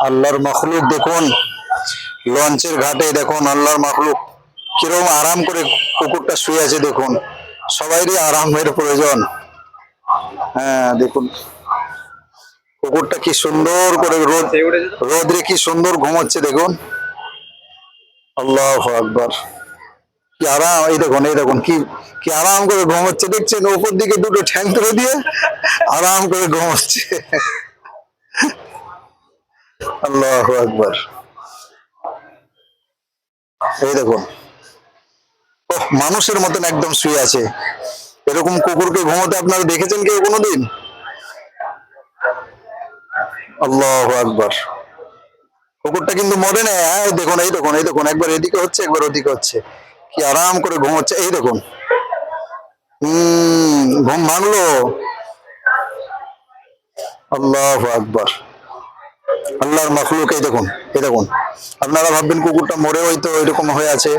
আল্লাহর মখলুক দেখুন, লঞ্চের ঘাটে দেখুন আল্লাহর মখলুক কিরকম আরাম করে কুকুরটা শুয়ে আছে দেখুন। সবাইরই আরামের প্রয়োজন। হ্যাঁ দেখুন কুকুরটা কি সুন্দর করে রোদ্রে কি সুন্দর ঘুমোচ্ছে দেখুন। আল্লাহু আকবার, কি আরাম! এই দেখুন কি কি আরাম করে ঘুমোচ্ছে দেখছেন, উপর দিকে দুটো ঠ্যাং তুলে দিয়ে আরাম করে ঘুমোচ্ছে। আল্লাহু আকবার, এই দেখুন মানুষের মতন একদম শুয়ে আছে। এরকম কুকুরকে ঘুমোতে আপনারা দেখেছেন কেউ কোনোদিন? আল্লাহু আকবার, কুকুরটা কিন্তু মরে না। এই দেখুন একবার এদিকে হচ্ছে একবার ওদিকে হচ্ছে, কি আরাম করে ঘুমোচ্ছে। এই দেখুন ঘুম ভাঙলো। আল্লাহু আকবার, আল্লাহর মখলুক। এই দেখুন আপনারা ভাববেন কুকুরটা মরে হয়তো এরকম হয়ে আছে,